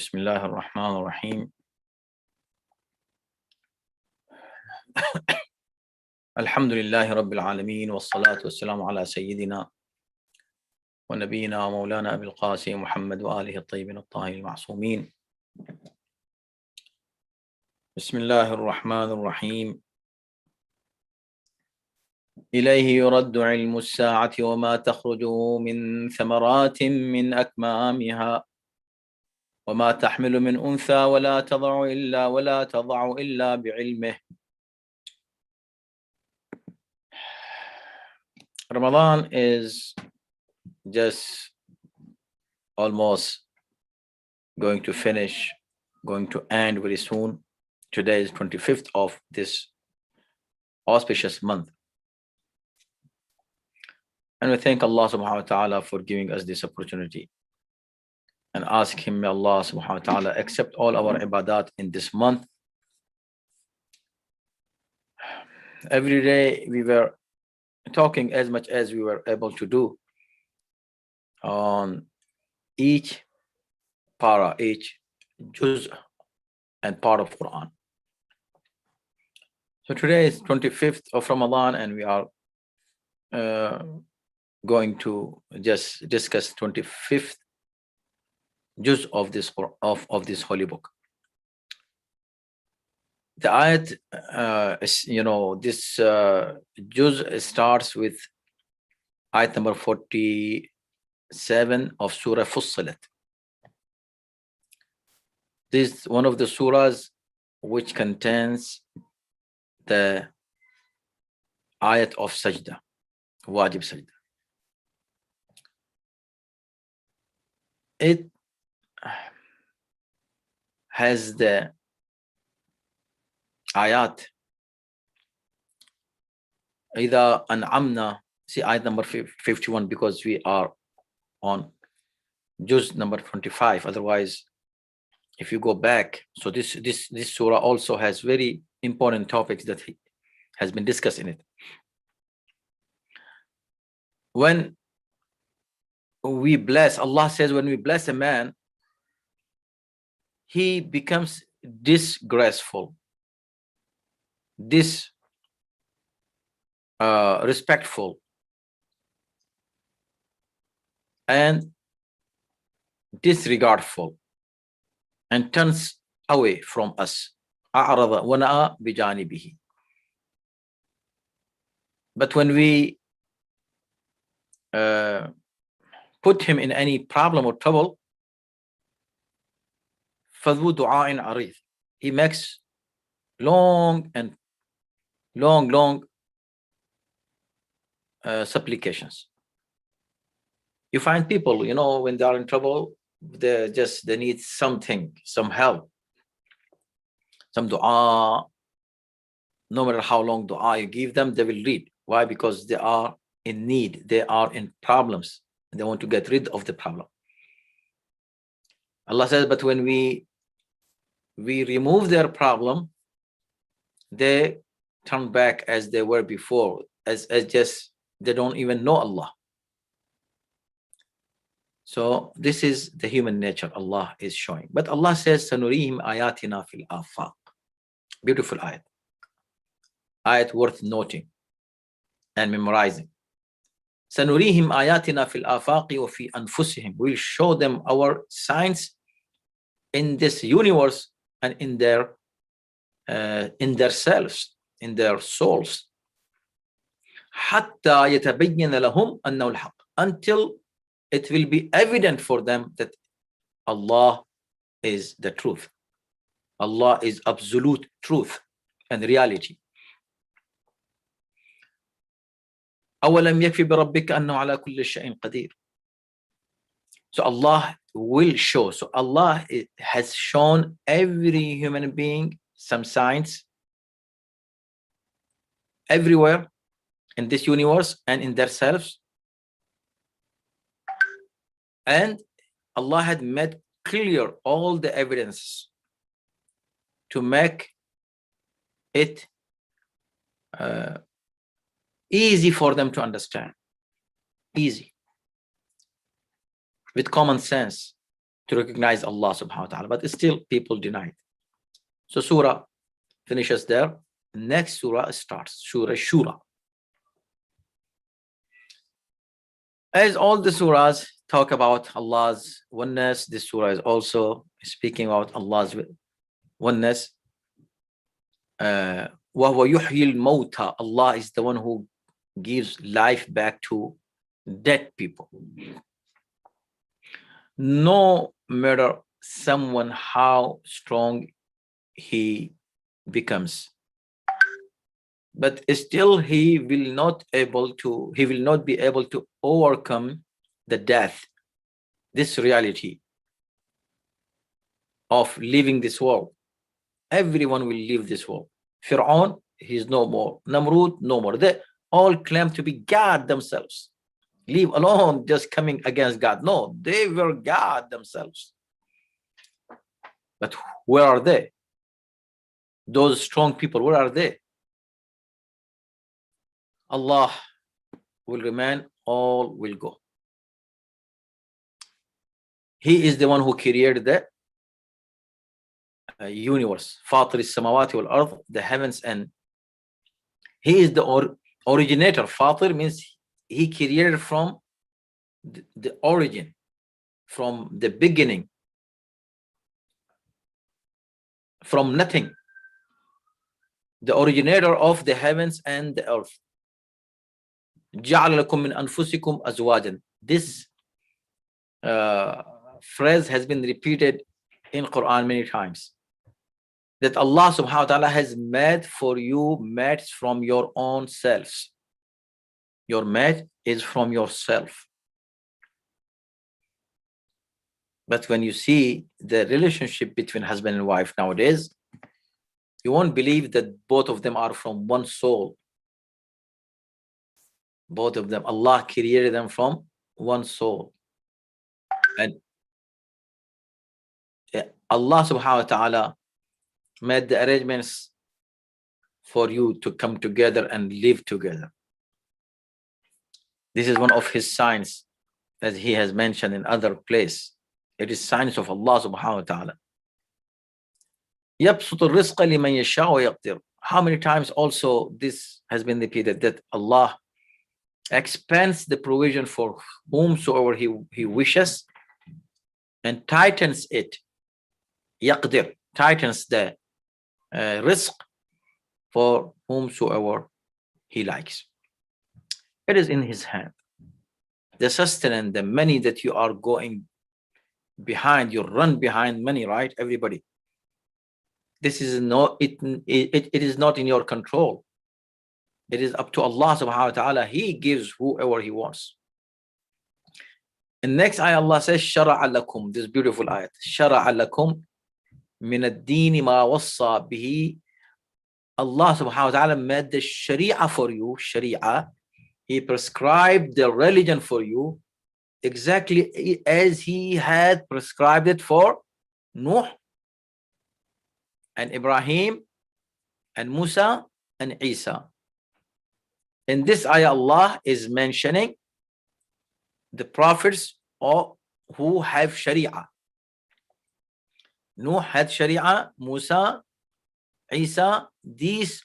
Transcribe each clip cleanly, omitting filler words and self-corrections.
بسم الله الرحمن الرحيم. الحمد لله رب العالمين، والصلاة والسلام على سيدنا ونبينا ومولانا أبي القاسم محمد وآله الطيبين الطاهرين المعصومين. بسم الله الرحمن الرحيم. إليه يرد علم الساعة وما تخرج من ثمرات من أكمامها وما تحمل من أنثى ولا تضع إلا بعلمه. Ramadan is just almost going to finish, going to end very soon. Today is 25th of this auspicious month. And we thank Allah subhanahu wa ta'ala for giving us this opportunity and ask him, may Allah subhanahu wa ta'ala accept all our ibadat in this month. Every day we were talking as much as we were able to do on each para, each juz and part of Quran. So today is 25th of Ramadan, and we are going to just discuss 25th juz of this holy book. The ayat, this juz starts with ayat number 47 of Surah Fussilat. This is one of the surahs which contains the ayat of sajda, wajib sajda. It has the ayat إذا أنعمنا, see ayat number 51, because we are on juz number 25. Otherwise, if you go back, so this surah also has very important topics that has been discussed in it. When we bless, Allah says, when we bless a man, he becomes disgraceful, disrespectful, and disregardful, and turns away from us. أعرض ونأى بجانبه. But when we put him in any problem or trouble, فذو دعاء عريض, he makes long supplications. You find people, when they are in trouble, they need something, some help, some dua. No matter how long dua you give them, they will read. Why? Because they are in need, they are in problems, and they want to get rid of the problem. Allah says, but when we remove their problem, they turn back as they were before, as just they don't even know Allah. So this is the human nature Allah is showing. But Allah says, Sanurihim ayatina fil afaq. Beautiful ayat. Ayat worth noting and memorizing. Sanurihim ayatina fil afaqi wa fi anfusihim. We'll show them our signs in this universe and in their selves, in their souls. Hatta yatabayyana lahum annahu al-haq. Until it will be evident for them that Allah is the truth. Allah is absolute truth and reality. أَوَلَمْ يَكْفِ بِرَبِّكَ أَنَّهُ عَلَى كُلِّ شَيْءٍ قَدِيرٌ. So Allah will show. So Allah has shown every human being some signs everywhere in this universe and in themselves. And Allah had made clear all the evidence to make it easy for them to understand. Easy. With common sense, to recognize Allah subhanahu wa ta'ala, but still people deny it. So surah finishes there. Next surah starts, Surah Shura. As all the surahs talk about Allah's oneness, this surah is also speaking about Allah's oneness. وَهُوَ يُحْيِي الْمَوْتَى. Allah is the one who gives life back to dead people. No matter someone how strong he becomes, but still he will not be able to overcome the death, this reality of leaving this world. Everyone will leave this world. Fir'aun, he's no more. Namrud, no more. They all claim to be God themselves. Leave alone just coming against God. No, they were God themselves. But where are they? Those strong people, where are they? Allah will remain, all will go. He is the one who created the universe. Fatir as-samawati wal ard, the heavens, and he is the originator. Fatir means he created from the origin, from the beginning, from nothing. The originator of the heavens and the earth. جَعَلَ لَكُم مِّنْ أَنفُسِكُمْ أَزْوَاجًا. This phrase has been repeated in Quran many times. That Allah subhanahu wa ta'ala has made for you mates from your own selves. Your mate is from yourself. But when you see the relationship between husband and wife nowadays, you won't believe that both of them are from one soul. Both of them, Allah created them from one soul. And Allah subhanahu wa ta'ala made the arrangements for you to come together and live together. This is one of his signs, as he has mentioned in other place. It is signs of Allah subhanahu wa ta'ala. يَبْسُطُ الرِّزْقَ لِمَنْ يَشَاءُ وَيَقْدِرُ. How many times also this has been repeated, that Allah expands the provision for whomsoever he wishes and tightens it. يَقْدِر, tightens the rizq for whomsoever he likes. It is in his hand. The sustenance, the money that you are going behind, you run behind money, right? Everybody. This is not, it is not in your control. It is up to Allah subhanahu wa ta'ala. He gives whoever he wants. And next ayah, Allah says, شَرَعَ لَكُمْ, this beautiful ayat. شَرَعَ لَكُمْ مِنَ الدِّينِ مَا وَصَّى بِهِ. Allah subhanahu wa ta'ala made the sharia for you, sharia. He prescribed the religion for you exactly as he had prescribed it for Nuh and Ibrahim and Musa and Isa. In this ayah, Allah is mentioning the prophets who have sharia. Nuh had sharia, Musa, Isa, these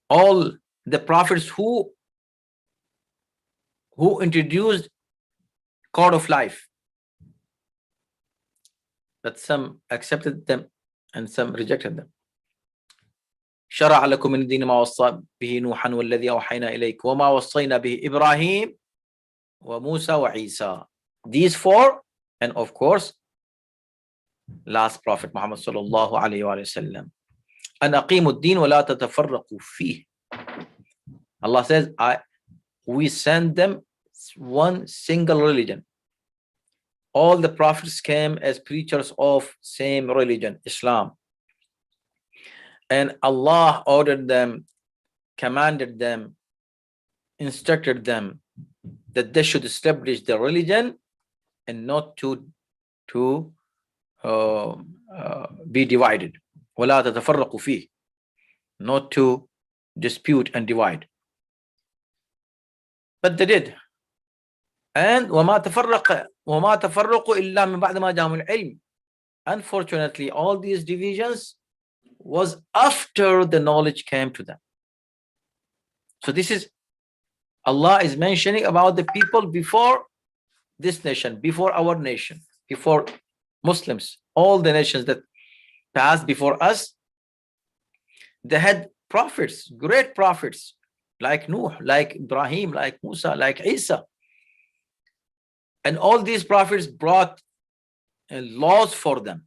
all the prophets who introduced code of life, but some accepted them and some rejected them. شرع لكم من الدين ما وصى به نوحا والذي أوحينا إليك وما وصينا به إبراهيم وموسى وعيسى. These four, and of course last prophet Muhammad sallallahu alayhi wa sallam. أن أقيموا الدين ولا تتفرقوا فيه. Allah says, we send them one single religion. All the prophets came as preachers of same religion, Islam. And Allah ordered them, commanded them, instructed them that they should establish the religion and not to be divided. وَلَا تَتَفَرَّقُوا فِيهِ, not to dispute and divide. But they did. And وما تفرقوا إلا من بعد ما جاءهم العلم. Unfortunately, all these divisions was after the knowledge came to them. So this is, Allah is mentioning about the people before this nation, before our nation, before Muslims. All the nations that passed before us, they had prophets, great prophets, like Nuh, like Ibrahim, like Musa, like Isa. And all these prophets brought laws for them,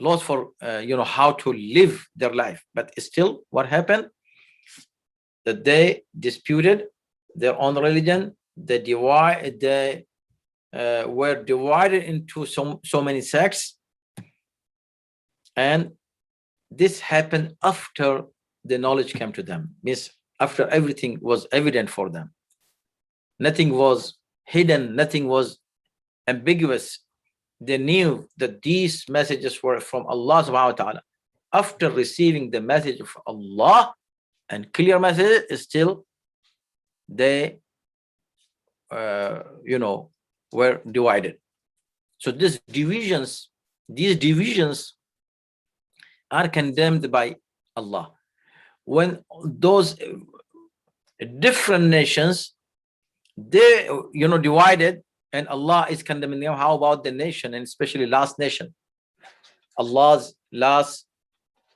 laws for how to live their life. But still, what happened? That they disputed their own religion. They were divided into so many sects, and this happened after the knowledge came to them. Means after everything was evident for them. Nothing was hidden, nothing was ambiguous. They knew that these messages were from Allah subhanahu wa ta'ala. After receiving the message of Allah and clear message, still they were divided. So these divisions are condemned by Allah. When those different nations, they divided, and Allah is condemning them, how about the nation, and especially last nation, Allah's last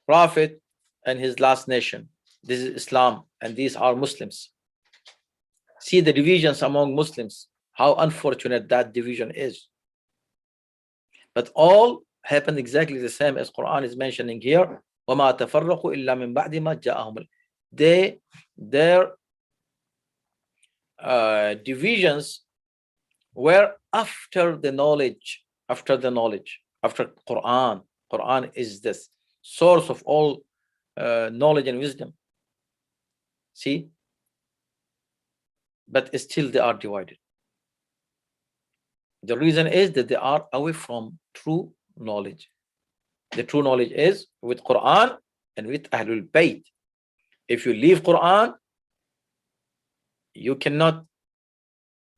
prophet and his last nation? This is Islam, and these are Muslims. See the divisions among Muslims, how unfortunate that division is. But all happened exactly the same as Quran is mentioning here. وَمَا تَفَرَّقُوا إِلَّا مِن بَعْدِ مَا جَاءَهُمُ. Their divisions were after the knowledge, after Quran. Quran is the source of all knowledge and wisdom. See? But still they are divided. The reason is that they are away from true knowledge. The true knowledge is with Quran and with Ahlul Bayt. If you leave Quran, you cannot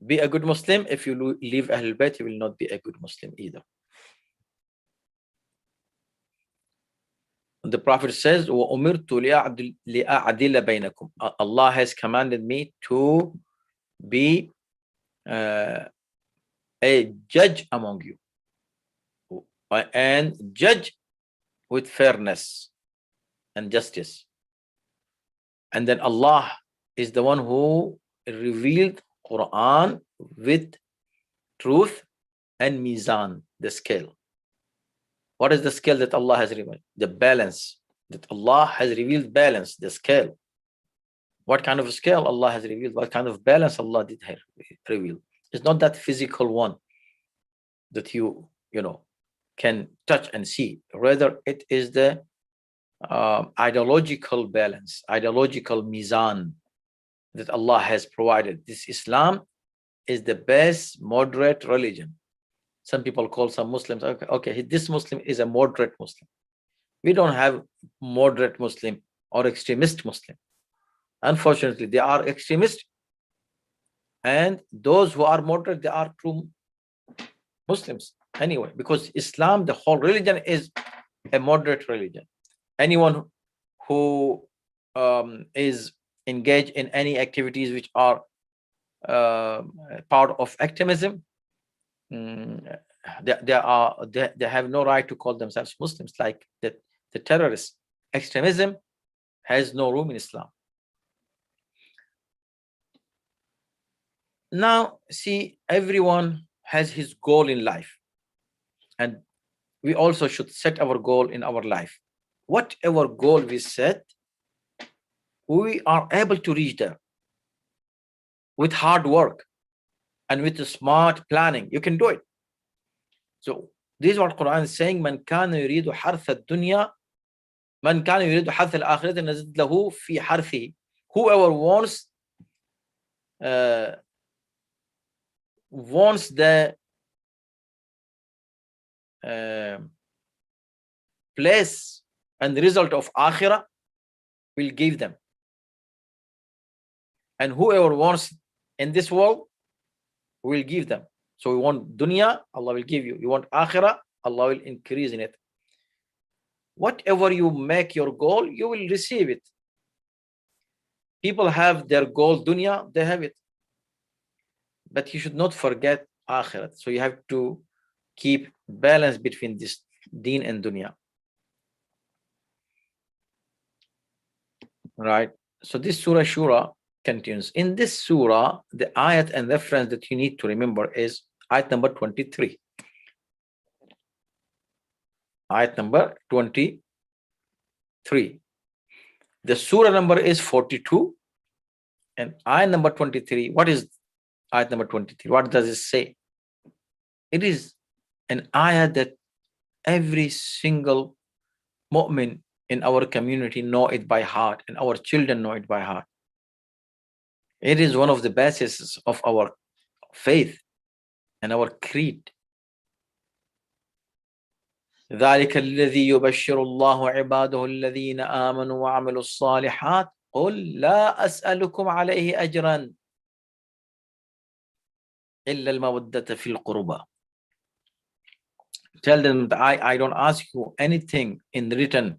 be a good Muslim. If you leave Ahlul Bayt, you will not be a good Muslim either. The Prophet says, وَأُمِرْتُ لِأَعْدِلَ بَيْنَكُمْ. Allah has commanded me to be a judge among you, and judge with fairness and justice. And then Allah is the one who revealed Quran with truth and mizan, the scale. What is the scale that Allah has revealed? The balance. That Allah has revealed balance, the scale. What kind of a scale Allah has revealed? What kind of balance Allah did reveal? It's not that physical one that you can touch and see. Rather, it is the ideological balance, ideological mizan that Allah has provided. This Islam is the best moderate religion. Some people call some Muslims, okay, this Muslim is a moderate Muslim. We don't have moderate Muslim or extremist Muslim. Unfortunately, they are extremist, and those who are moderate, they are true Muslims anyway, because Islam, the whole religion, is a moderate religion. Anyone who is engaged in any activities which are part of extremism, they have no right to call themselves Muslims. Like the terrorists, extremism has no room in Islam. Now, see, everyone has his goal in life, and we also should set our goal in our life. Whatever goal we set, we are able to reach there with hard work and with smart planning. You can do it. So this is what Quran is saying: Man kana yuridu harth ad-dunya, man kana yuridu harth al-akhirah nazid lahu fi harthihi. Whoever wants the place and the result of akhirah, will give them. And whoever wants in this world, we will give them. So we want dunya, Allah will give you. You want akhirah, Allah will increase in it. Whatever you make your goal, you will receive it. People have their goal dunya, they have it. But you should not forget akhirat. So you have to keep balance between this deen and dunya. Right? So this surah Shura continues. In this surah, the ayat and reference that you need to remember is ayat number 23. Ayat number 23. The surah number is 42. And ayat number 23, what is ayat number 23? What does it say? It is an ayat that every single mu'min in our community know it by heart, and our children know it by heart. It is one of the bases of our faith and our creed. ذلك الذي يبشر الله عباده الذين آمنوا وعملوا الصالحات قل لا أسألكم عليه أجرا إلا المودة في القربى. Tell them that I don't ask you anything in return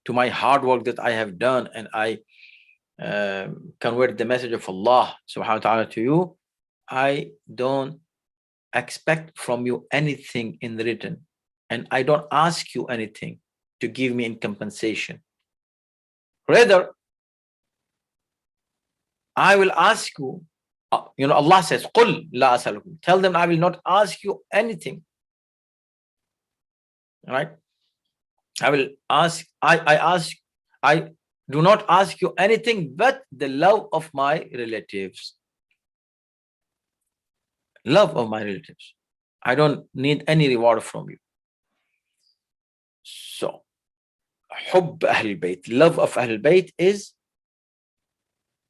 to my hard work that I have done, and I convert the message of Allah subhanahu wa ta'ala to you. I don't expect from you anything in return, and I don't ask you anything to give me in compensation. Rather, I will ask you, Allah says, قُلْ لَا أَسْأَلُكُمْ. Tell them I will not ask you anything. Right? I do not ask you anything but the love of my relatives. Love of my relatives. I don't need any reward from you. So, حب أهل البيت, love of Ahl Bayt is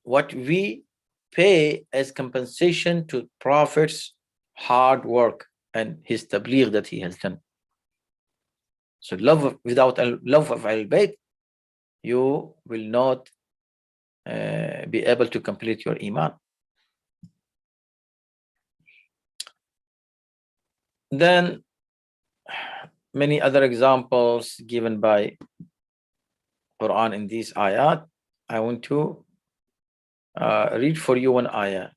what we pay as compensation to Prophet's hard work and his tabligh that he has done. So without love of Ahl Bayt, you will not be able to complete your iman. Then many other examples given by Quran in these ayat. I want to read for you one ayah.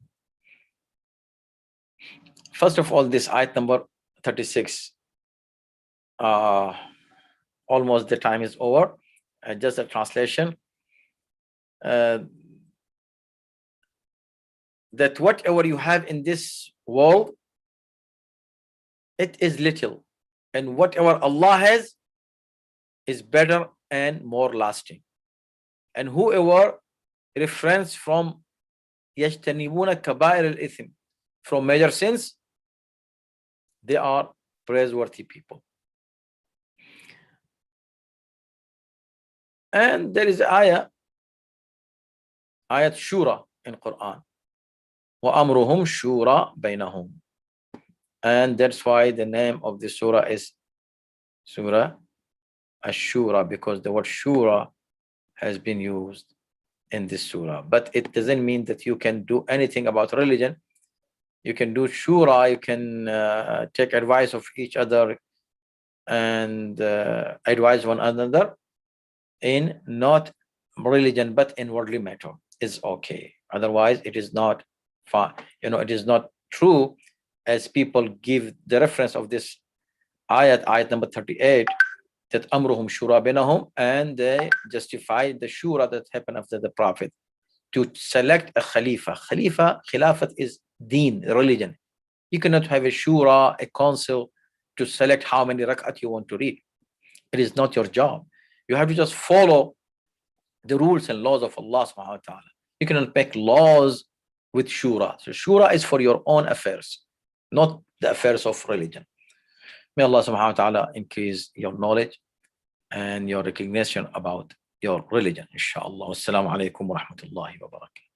First of all, this ayat number 36. Almost the time is over. Just a translation. That whatever you have in this world, it is little, and whatever Allah has is better and more lasting. And whoever refrains from يجتنبون كبائر الإثم, from major sins, they are praiseworthy people. And there is ayat Shura in Quran. وَأَمْرُهُمْ شُورَى بَيْنَهُمْ. And that's why the name of the surah is Surah Ash-Shura, because the word Shura has been used in this surah. But it doesn't mean that you can do anything about religion. You can do Shura, you can take advice of each other and advise one another in not religion but in worldly matter is okay. Otherwise it is not fine. It is not true, as people give the reference of this ayat number 38, that amruhum shura bainahum, and they justify the shura that happened after the Prophet to select a Khilafat is deen, religion. You cannot have a shura, a council, to select how many rak'at you want to read. It is not your job. You have to just follow the rules and laws of Allah subhanahu wa ta'ala. You cannot make laws with shura. So shura is for your own affairs, not the affairs of religion. May Allah subhanahu wa ta'ala increase your knowledge and your recognition about your religion, inshallah. Assalamu alaikum wa rahmatullahi wa barakatuh.